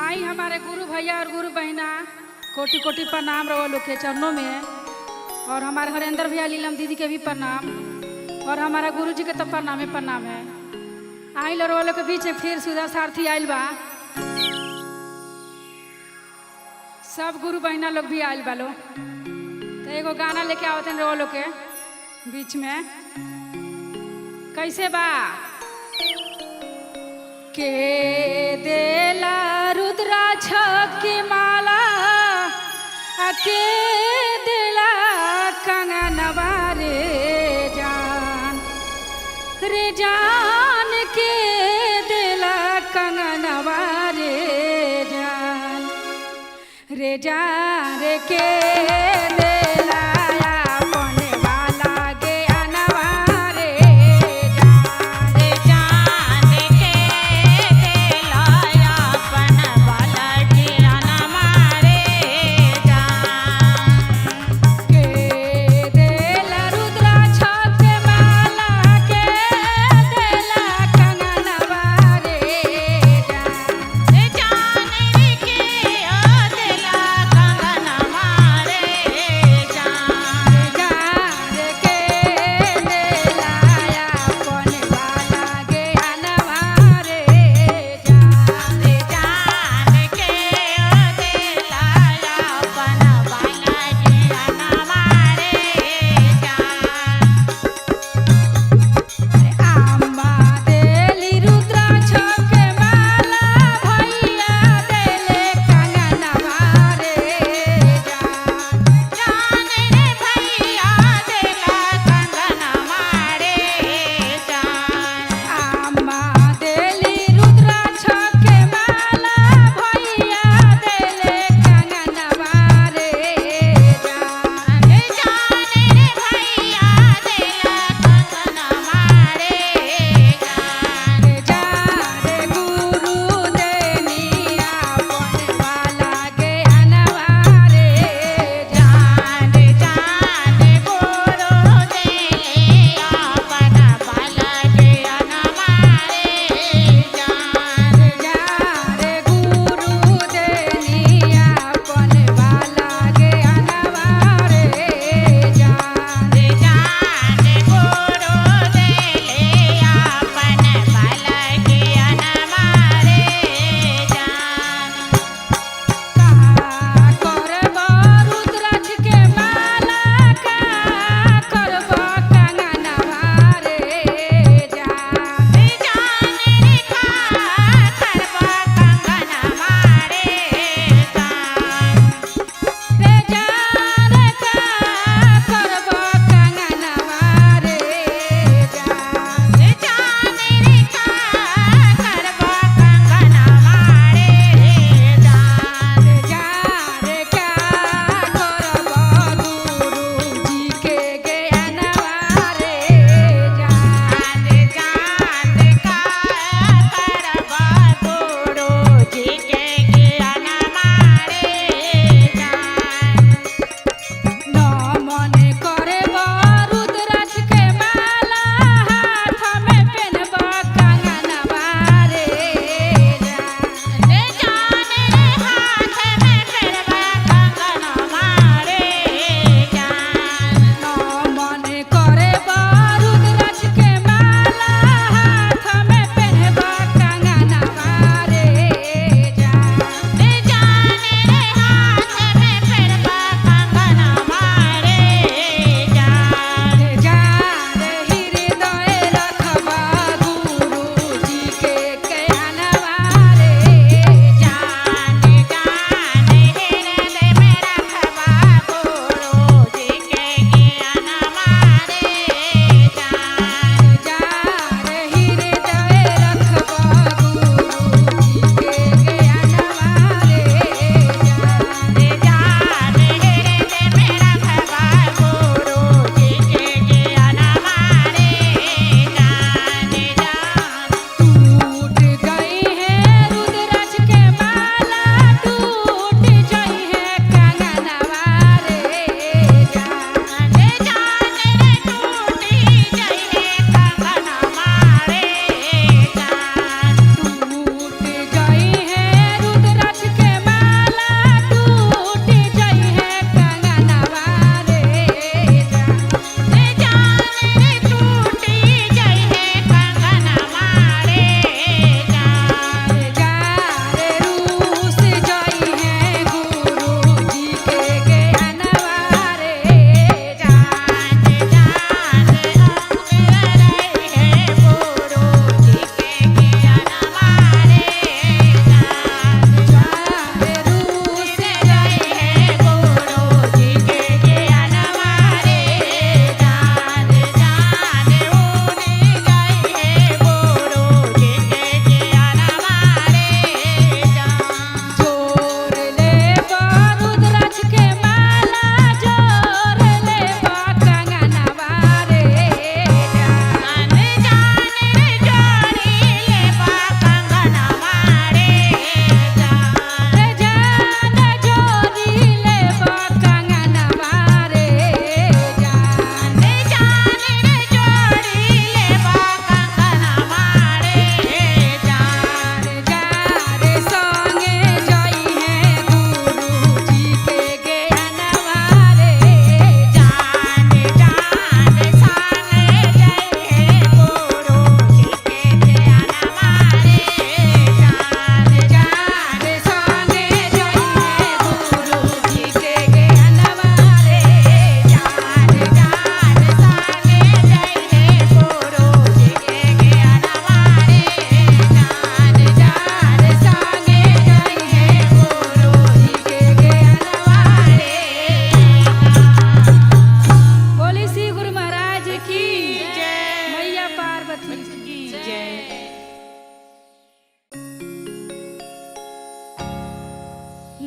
आई हमारे गुरु भैया और गुरु बहना कोटि कोटि प्रणाम रहो लोग के चरणों में। और हमारे हरेंद्र भैया लीलम दीदी के भी प्रणाम और हमारा गुरु जी के तो प्रणाम है। आइल और लोग के बीच फिर सुधा सारथी आइल बा, सब गुरु बहना लोग भी आइल बा लो। तो एगो गाना लेके आवते हैं लोग के बीच में, कैसे बा के देला रुद्राक्ष की माला के देला कंगनवा रे जान के देला कंगनवा रे जान के देला अपने वाला गे अनवा रे जान के देला अपन वाला गे अनवा रे जान के देला रुद्राक्ष के माला के देला कंगनवा रे जान के देला कंगनवा रे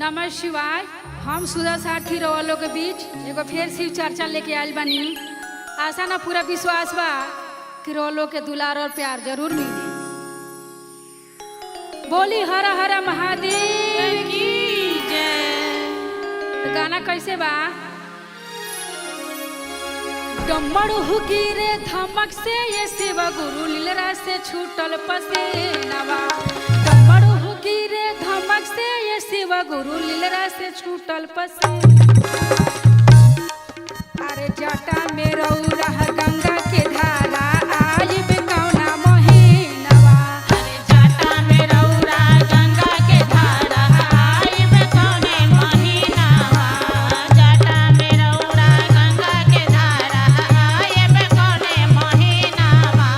नमः शिवाय। हम सुधा साथी रवलो के बीच एगो फिर शिव चर्चा लेके आयल बानी। आशा ना पूरा विश्वास बा कि रवलो के दुलार और प्यार जरूर मिली। बोली हर हर महादेव की जय। तो गाना कैसे बा? डमरू गिरे धमक से ये शिव गुरु लीलरा से छूटल पसीनावा। डमरू गिरे धमक से ये शिव गुरु लीलरा से छूटल पसीनावा। अरे जटा में रौरा गंगा के धारा आइब कौना महीनावा। अरे जटा में रौरा गंगा के धारा आइब कौने महीनावा। जटा में रौरा गंगा के धारा आइब कौने महीनावा।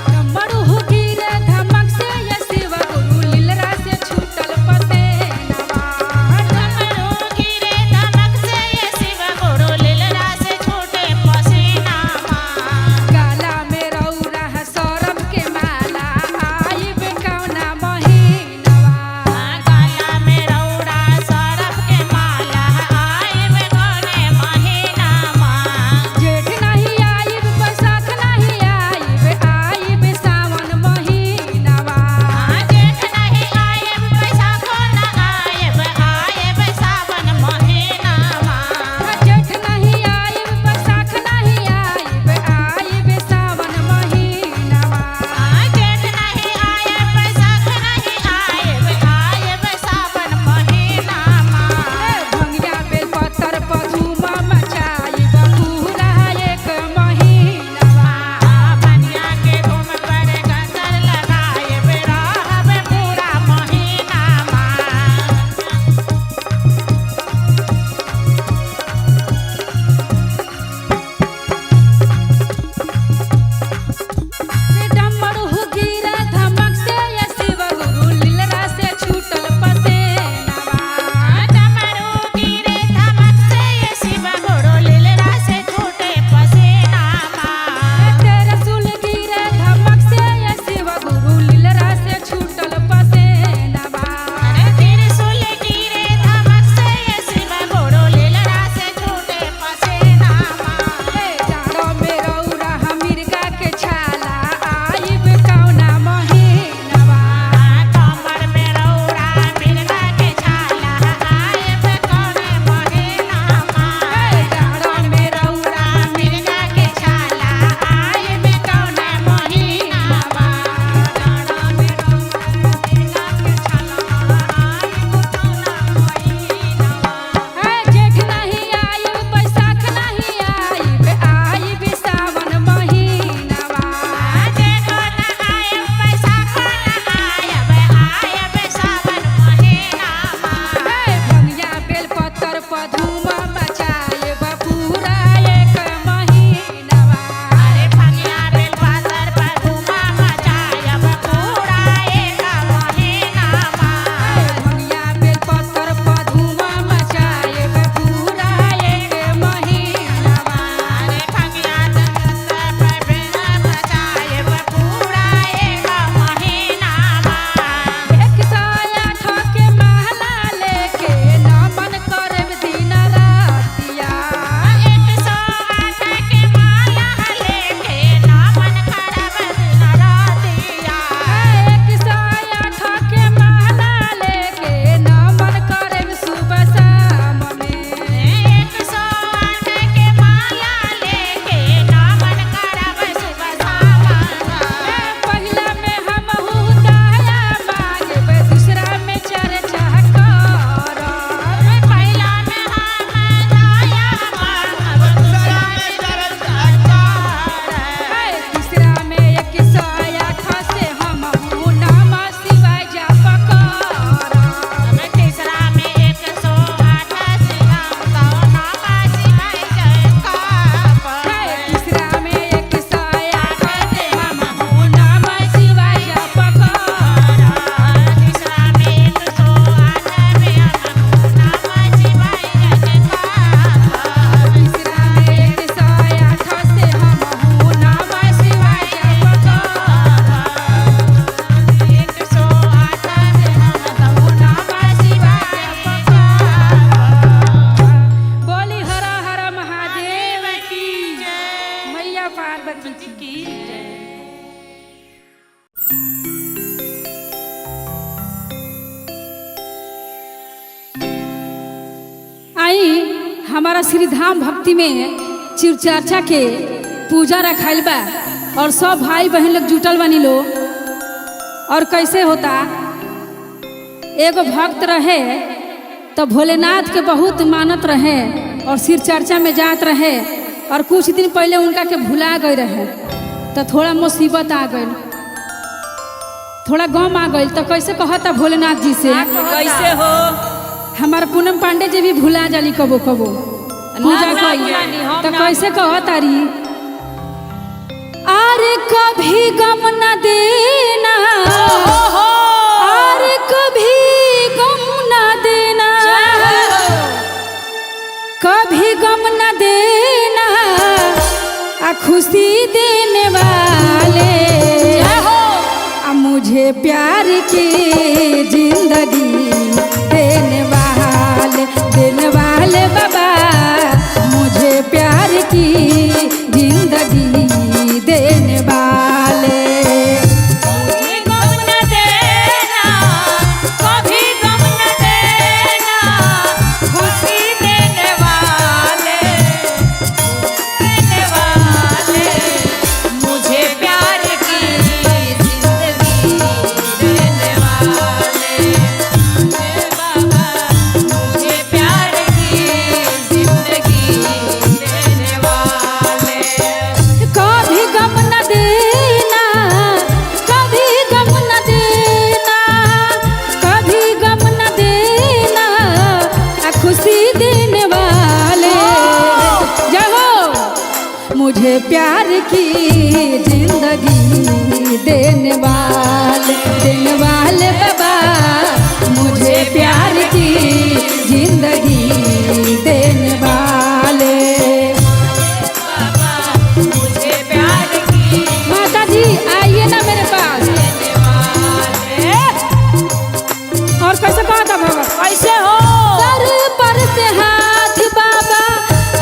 डमरू गिरे धमक से ये शिव गुरु लीलरा से छूटल पसीनावा। डमरू गिरे धमक से ये शिव गुरु लीलरा से छूटे पसीनावा। हमारा श्री धाम भक्ति में शिव चर्चा के पूजा रखाइल बा और सब भाई बहन लोग जुटल बनी लो। और कैसे होता, एगो भक्त रहे तो भोलेनाथ के बहुत मानत रहे और शिव चर्चा में जात रहे। और कुछ दिन पहले उनका के भुला गए रहे तो थोड़ा मुसीबत आ गई, थोड़ा गम आ गई। तो कैसे कहता भोलेनाथ जी से, कैसे हो? हमारा पूनम पांडे जी भी भुला जाली कबो कबो पूजा करी। तो कैसे कहतारी, अरे कभी गम न देना, अरे कभी गम न देना, कभी गम न देना, आ खुशी देने वाले, आ मुझे प्यार की जिंदगी देने वाले बाबा, मुझे प्यार की जिंदगी देने वाले। मुझे गम न देना, कभी गम न देना, खुशी देने वाले, मुझे प्यार की जिंदगी देने वाले, बाबा मुझे प्यार की जिंदगी देने वाले। कभी गम न देना, कभी गम न देना, कभी गम न देना, आ खुशी देने वाले, जाओ मुझे प्यार की जिंदगी देने वाले बाबा, मुझे प्यार की जिंदगी देने वाले। बाबा मुझे प्यार की माता जी आइए ना मेरे पास। देने वाले। और कैसे कहा था बाबा, कैसे हो? सर पर से हाथ बाबा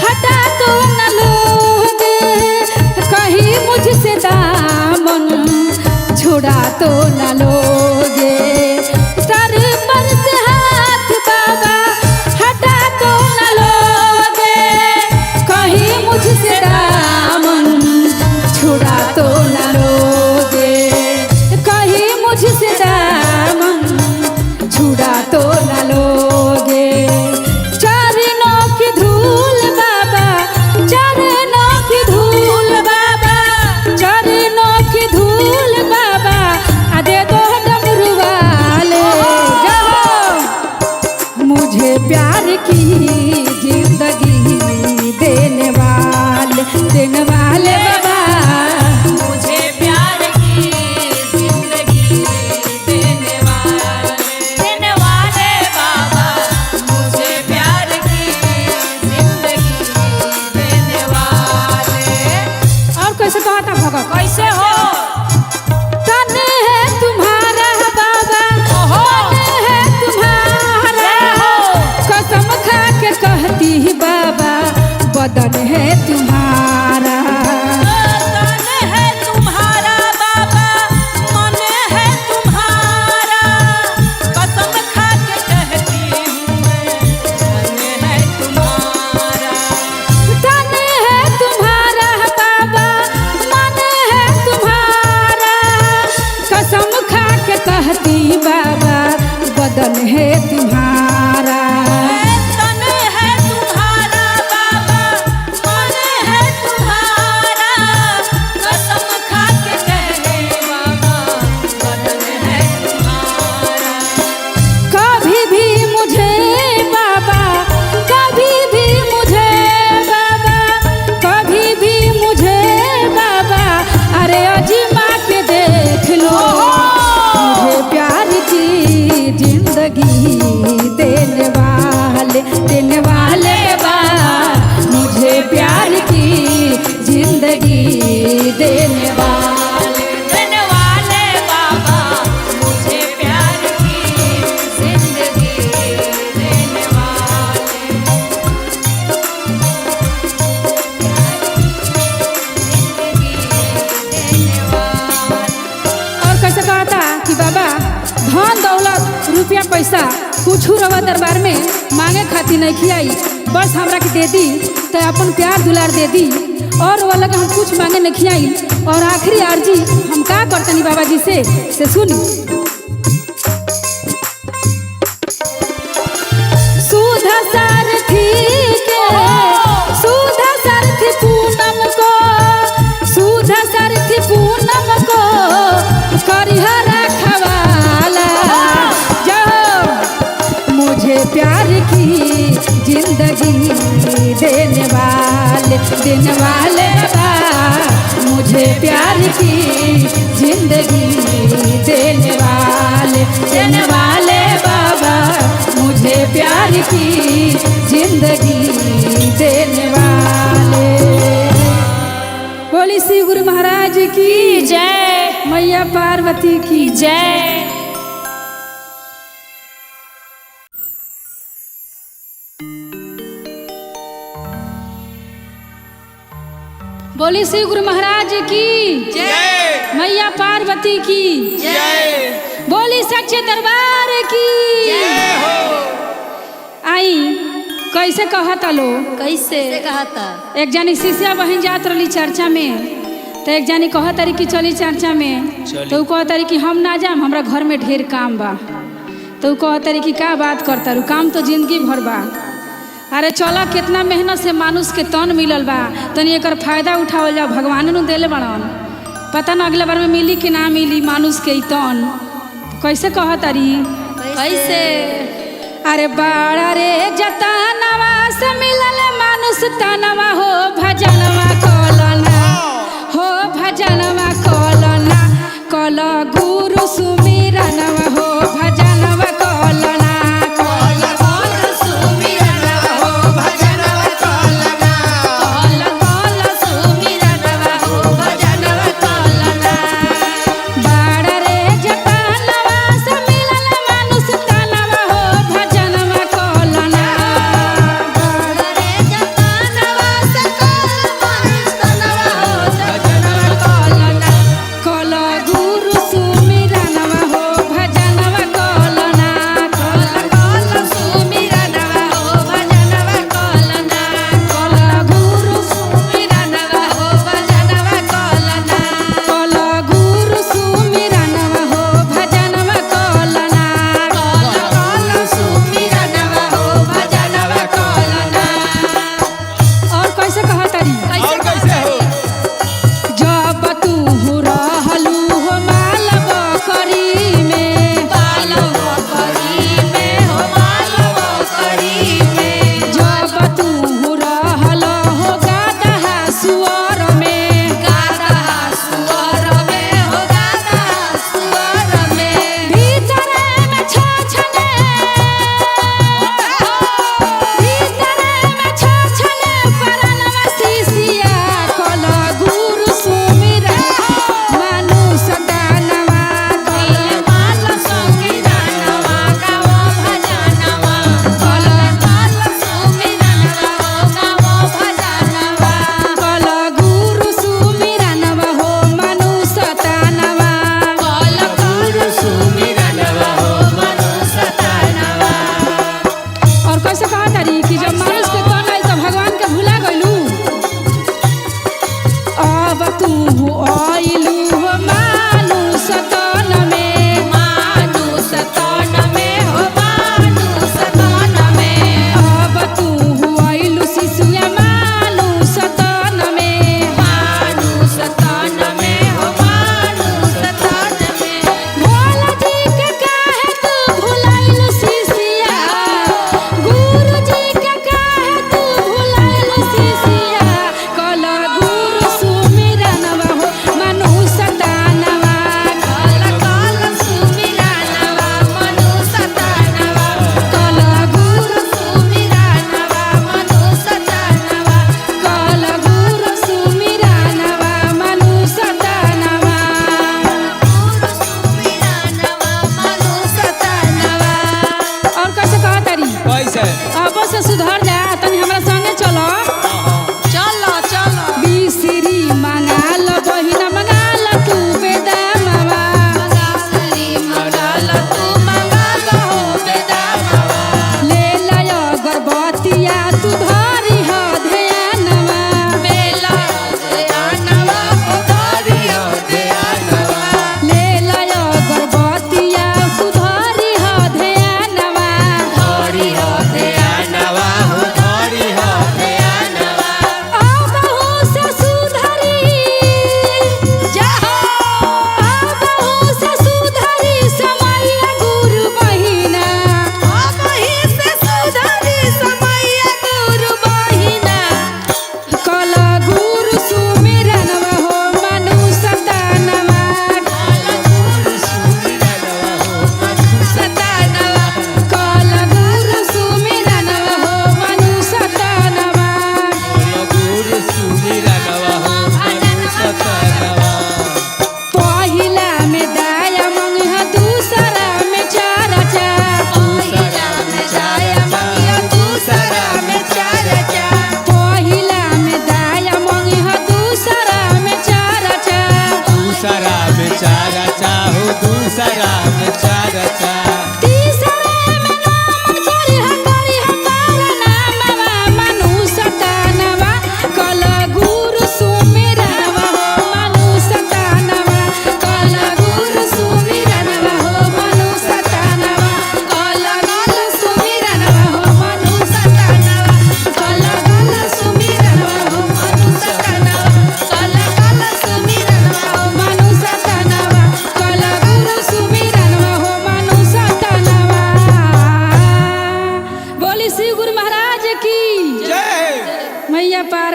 हटा तो न लोगे, कहीं मुझसे दामन छुड़ा तो न लोगे। सर पर से हाथ बाबा हटा तो न लोगे, कहीं मुझसे दामन छुड़ा तो न लोगे, कहीं मुझसे दामन छुड़ा तो न लोगे। चरणों की धूल बाबा, चरणों की धूल बाबा, चरणों की धूल बाबा, आ दे दो डमरू वाले, जाओ मुझे प्यार की जिंदगी देने वाले बाबा, मुझे प्यार की जिंदगी देने वाले बाबा, मुझे प्यार की जिंदगी देने वाले। और कैसे कहा था भगत, कैसे हो? तन है तुम्हारा बाबा, मन है तुम्हारा, कसम खा के कहती बाबा, बदन है तुम्हारा। तन है तुम्हारा बाबा, मन है तुम्हारा, कसम खा के कहती हूँ मैं, तन है तुम्हारा। तन है तुम्हारा बाबा, मन है तुम्हारा, कसम खा के कहती बाबा, बदन है तुम्हारा। तन है तुम्हारा बाबा, मन है तुम्हारा, कसम खा के कहते बाबा, बदन है तुम्हारा। कभी भी मुझे बाबा, कभी भी मुझे बाबा, कभी भी मुझे बाबा, अरे अजमा के देख लो, मुझे प्यार की जिंदगी देने वाले बा, मुझे प्यार की जिंदगी देने वाले बाबा, मुझे प्यार की जिंदगी देने वाले। और कैसे कहा था कि बाबा धन दौलत रुपया रुपया पैसा कुछ रवा दरबार में मांगे खातिर नहीं खियाई, बस हमरा के दे दी तो अपन प्यार दुलार दे दी और वो लगे हम कुछ मांगे नहीं खियाई। और आखिरी आरजी हम का करतनी बाबा जी से सुनी। सुधा सारथी के सुधा सारथी पूनम को सुधा सारथी पूनम को करिहरा खवाला जो मुझे प्यार की जिंदगी देने वाले बाबा मुझे प्यार की जिंदगी देने वाले बाबा मुझे प्यार की जिंदगी देने वाले। बोली श्री गुरु महाराज की जय, मैया पार्वती की जय। बोली श्री गुरु महाराज की जय, मैया पार्वती की जय, बोली सच्चे दरबार की जय हो। आई कैसे कहता लो, कैसे कहता? एक जानी शिष्या बहन जात रही चर्चा में, तो एक जानी कहत रही कि चली चर्चा में, तो कहत रही कि हम ना जाम, हमरा घर में ढेर काम बा। तो कहत रही कि का बात करता रू, काम तो जिंदगी भर बा। अरे चलो कितना मेहनत से मानुष के तन मिलल बा, तनी एकर फायदा उठावल जाओ, भगवान नु देले बड़न, पता ना अगले बार में मिली कि ना मिली मानुष के तन। कैसे कहत रही, कैसे? अरे बाड़ा रे जतनवा से मिलल मानुष तनवा हो भजनवा कोलना, हो भजनवा कोलना, कल गुरु सुमिरनवा हो भजनवा कोलना, कल गुरु सुमिरनवा हो भजनवा कोलना, कल कल सुमिरनवा हो भजनवा कोलना। बाड़ा रे जतनवा से मिलल मानुष तनवा हो भजनवा कोलना, बाड़ा रे जतनवा से कल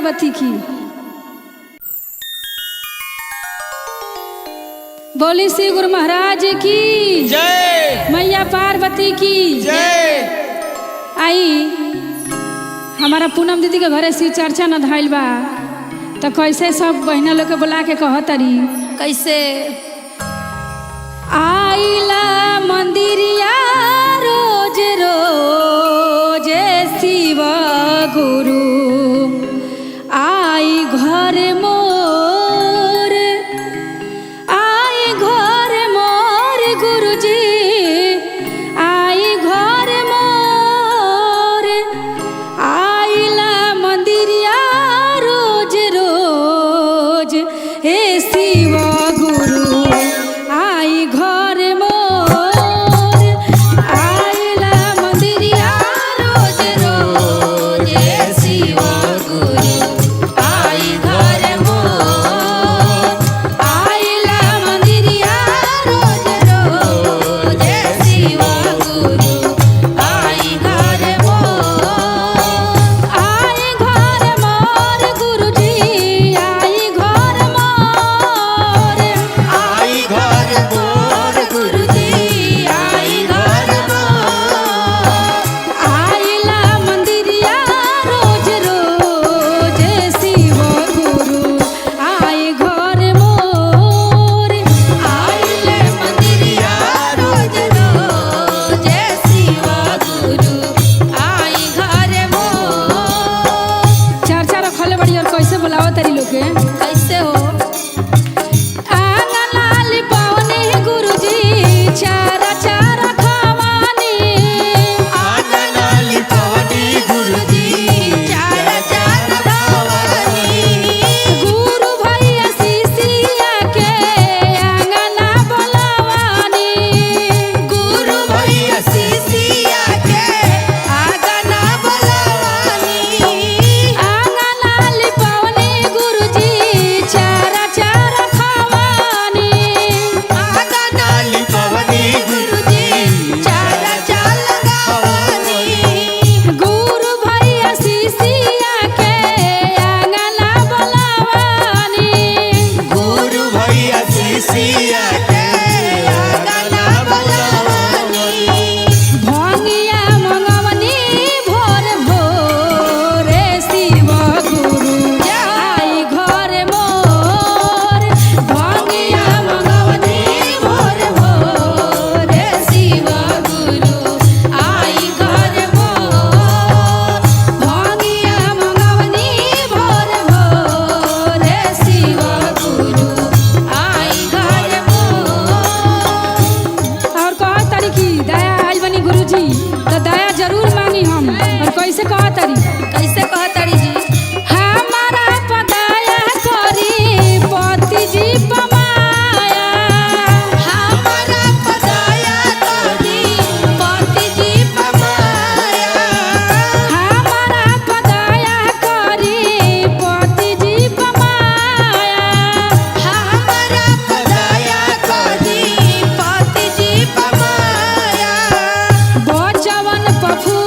पार्वती की। बोली श्री गुरु महाराज की जय, मैया पार्वती की जय। आई हमारा पूनम दीदी के घरे शिव चर्चा न धाइल बा, तो कैसे सब बहना लोग के बुला के कहतरी कैसे? आइला मंदिरिया रोज रोज शिव गुरु आई घर मोर, आई घर मोर गुरुजी, आई घर मोर, आइला मंदिरिया रोज रोज हे शिव गुरु आई घर मोर, आइला मंदिरिया रोज रोज हे शिव गुरु आई घर मोर, आइला मंदिरिया रोज रोज हे शिव गुरु आई घर मोर, आई घर मोर गुरुजी, आई घर मोर, आई घर मोर गुरुजी आई घर मोर, आइला मंदिरिया रोज रोज शिव गुरु आई घर मोर, आइले मंदिरिया रोज रोज शिव गुरु आई घर मोर। चर्चा रखले बड़ी और कैसे बुलाओ तारी लोग के कैसे हो? आंगन लाली पावनी गुरुजी चारा चारा खवानी, आंगन लाली पावनी गुरुजी चारा चारा खवानी, गुरु भैया शिष्या के आंगना बोलावानी, गुरु भैया शिष्या के आंगना बोलावानी, आंगन लाली पावनी गुरुजी चारा चारा खवानी, आंगन लाली पावनी गुरुजी चारा चारा खवानी, गुरु भैया शिष्या के आंगना बोलावानी, गुरु भैया शिष्या के आंगना बोलावानी, भंगिया मंगवनी भोर भोर शिव गुरु आई घर मोर, भंगिया मंगवनी भोर भोर शिव गुरु आई घर मोर, भंगिया मंगवनी भोर भोर शिव गुरु आई घर मोर। और कहा तारी की दया आइल बनी गुरुजी, तो दया जरूर मांगी हम। और कैसे कहा तारी कैसे कहतारी जी? हमारा पदाया करी पति जी पमाया, हमारा पदाया करी पति जी पमाया, हमारा पदाया करी पति जी पमाया, हमारा पदाया करी पति जी पमाया, बचवन पफू